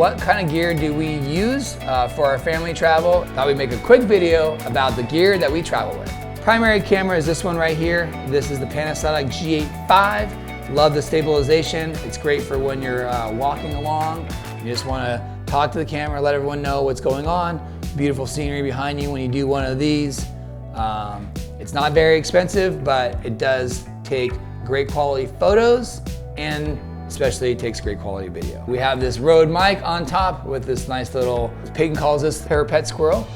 what kind of gear do we use for our family travel? Thought we'd make a quick video about the gear that we travel with. Primary camera is this one right here. This is the Panasonic G8 V. Love the stabilization. It's great for when you're walking along. You just want to talk to the camera, let everyone know what's going on. Beautiful scenery behind you when you do one of these. It's not very expensive, but it does take great quality photos, and especially it takes great quality video. We have this Rode mic on top with this nice little, Peyton calls this parapet squirrel.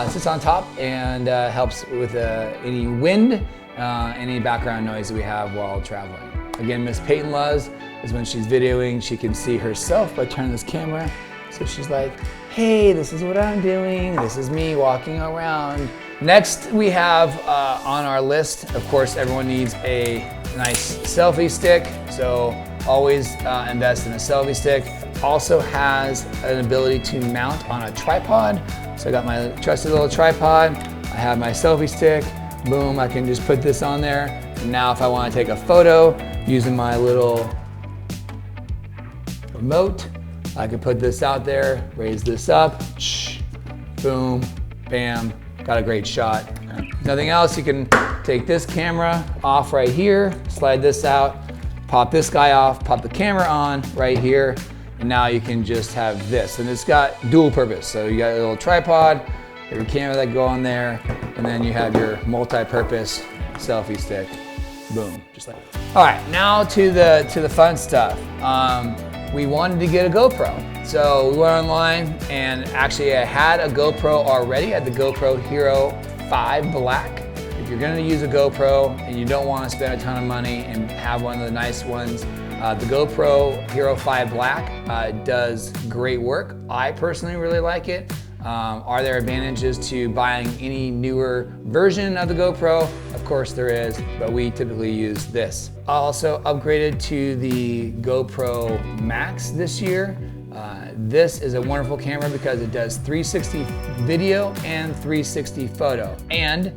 Sits on top and helps with any wind, any background noise that we have while traveling. Again, Miss Peyton loves is when she's videoing, she can see herself by turning this camera. So she's like, hey, this is what I'm doing. This is me walking around. Next we have on our list, of course, everyone needs a nice selfie stick. So always invest in a selfie stick. Also has an ability to mount on a tripod. So I got my trusted little tripod. I have my selfie stick. Boom, I can just put this on there. And now if I want to take a photo using my little remote, I can put this out there, raise this up, boom, bam, got a great shot. Nothing else, you can take this camera off right here, slide this out, pop this guy off, pop the camera on right here, and now you can just have this. And it's got dual purpose. So you got a little tripod, your camera that go on there, and then you have your multi-purpose selfie stick. Boom, just like that. All right, now to the fun stuff. We wanted to get a GoPro. So we went online, and actually I had a GoPro already. I had the GoPro Hero 5 Black. If you're gonna use a GoPro and you don't wanna spend a ton of money and have one of the nice ones, the GoPro Hero 5 Black does great work. I personally really like it. Are there advantages to buying any newer version of the GoPro? Of course there is, but we typically use this. I also upgraded to the GoPro Max this year. This is a wonderful camera because it does 360 video and 360 photo. And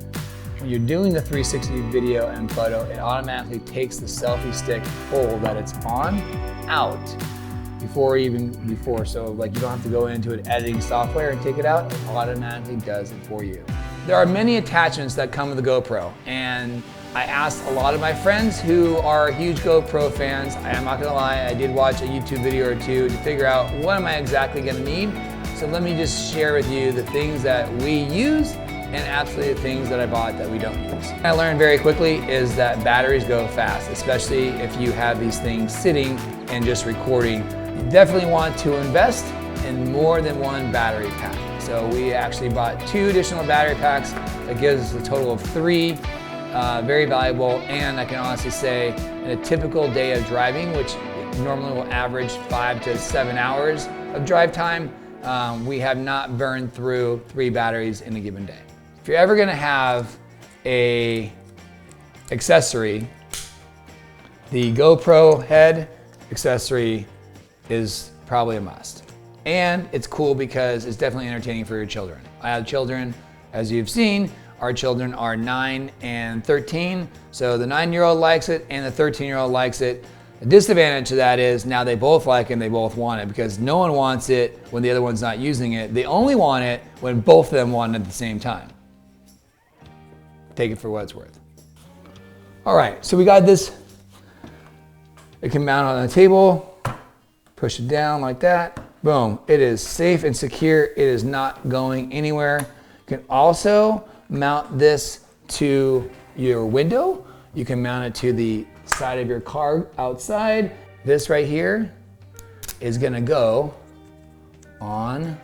when you're doing the 360 video and photo, it automatically takes the selfie stick hole that it's on out before, so like you don't have to go into an editing software and take it out, it automatically does it for you. There are many attachments that come with the GoPro, and I asked a lot of my friends who are huge GoPro fans. I'm not gonna lie, I did watch a YouTube video or two to figure out what am I exactly gonna need. So let me just share with you the things that we use and absolutely the things that I bought that we don't use. What I learned very quickly is that batteries go fast, especially if you have these things sitting and just recording. You definitely want to invest in more than one battery pack. So we actually bought 2 additional battery packs. That gives us a total of 3, very valuable. And I can honestly say in a typical day of driving, which normally will average 5 to 7 hours of drive time, we have not burned through 3 batteries in a given day. If you're ever gonna have a accessory, the GoPro head accessory is probably a must. And it's cool because it's definitely entertaining for your children. I have children, as you've seen, our children are 9 and 13. So the 9-year-old likes it and the 13-year-old likes it. The disadvantage to that is now they both like it and they both want it, because no one wants it when the other one's not using it. They only want it when both of them want it at the same time. Take it for what it's worth. All right, so we got this. It can mount on the table. Push it down like that, boom. It is safe and secure. It is not going anywhere. You can also mount this to your window. You can mount it to the side of your car outside. This right here is gonna go on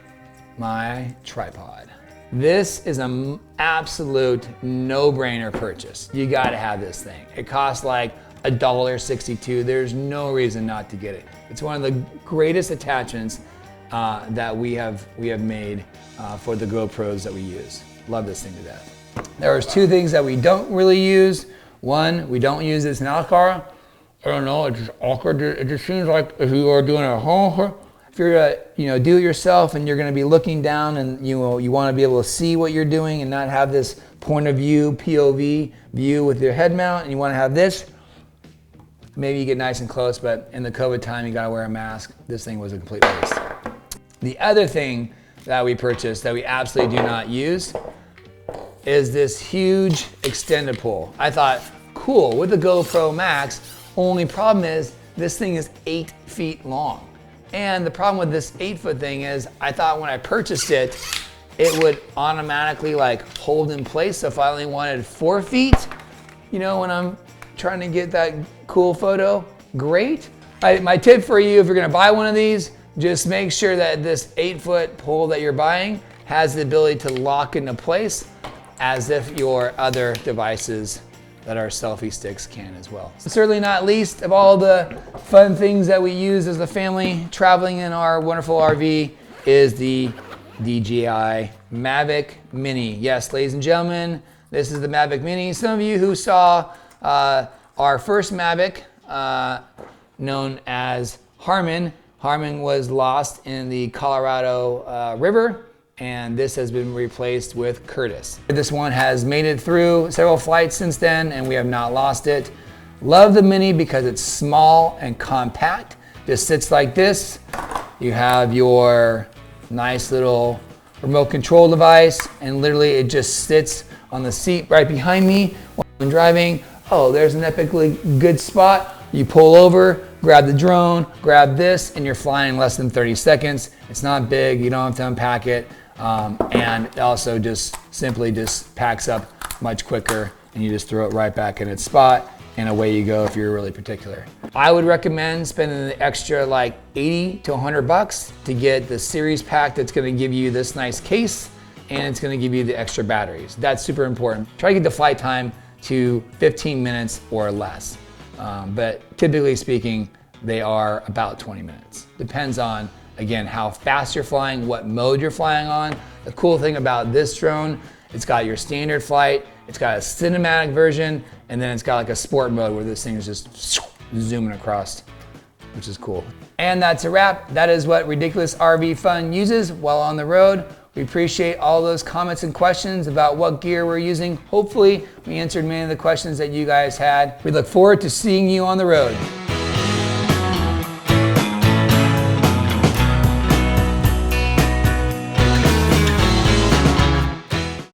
my tripod. This is an absolute no-brainer purchase. You gotta have this thing. It costs like $1.62. There's no reason not to get it. It's one of the greatest attachments that we have made for the GoPros that we use. Love this thing to death. There's 2 things that we don't really use. One, we don't use this in our car. I don't know, it's just awkward. It just seems like if you are doing it at home, if you're do it yourself and you're gonna be looking down and you wanna be able to see what you're doing and not have this point of view, POV view with your head mount, and you wanna have this, maybe you get nice and close, but in the COVID time, you gotta wear a mask. This thing was a complete waste. The other thing that we purchased that we absolutely do not use is this huge extended pole. I thought, cool, with the GoPro Max, only problem is this thing is 8 feet long. And the problem with this 8-foot thing is I thought when I purchased it, it would automatically like hold in place. So if I only wanted 4 feet, you know, when I'm trying to get that cool photo, great. My tip for you, if you're gonna buy one of these, just make sure that this 8-foot pole that you're buying has the ability to lock into place as if your other devices that are selfie sticks can as well. Certainly not least of all the fun things that we use as a family traveling in our wonderful RV is the DJI Mavic Mini. Yes, ladies and gentlemen, this is the Mavic Mini. Some of you who saw our first Mavic, known as Harmon was lost in the Colorado River, and this has been replaced with Curtis. This one has made it through several flights since then, and we have not lost it. Love the Mini because it's small and compact. Just sits like this. You have your nice little remote control device, and literally it just sits on the seat right behind me while I'm driving. Oh, there's an epically good spot. You pull over, grab the drone, grab this, and you're flying in less than 30 seconds. It's not big, you don't have to unpack it. And it also just simply just packs up much quicker, and you just throw it right back in its spot, and away you go if you're really particular. I would recommend spending the extra like 80 to 100 bucks to get the series pack that's gonna give you this nice case, and it's gonna give you the extra batteries. That's super important. Try to get the flight time to 15 minutes or less. But typically speaking, they are about 20 minutes. Depends on, again, how fast you're flying, what mode you're flying on. The cool thing about this drone, it's got your standard flight, it's got a cinematic version, and then it's got like a sport mode where this thing is just zooming across, which is cool. And that's a wrap. That is what Ridiculous RV Fun uses while on the road. We appreciate all those comments and questions about what gear we're using. Hopefully, we answered many of the questions that you guys had. We look forward to seeing you on the road.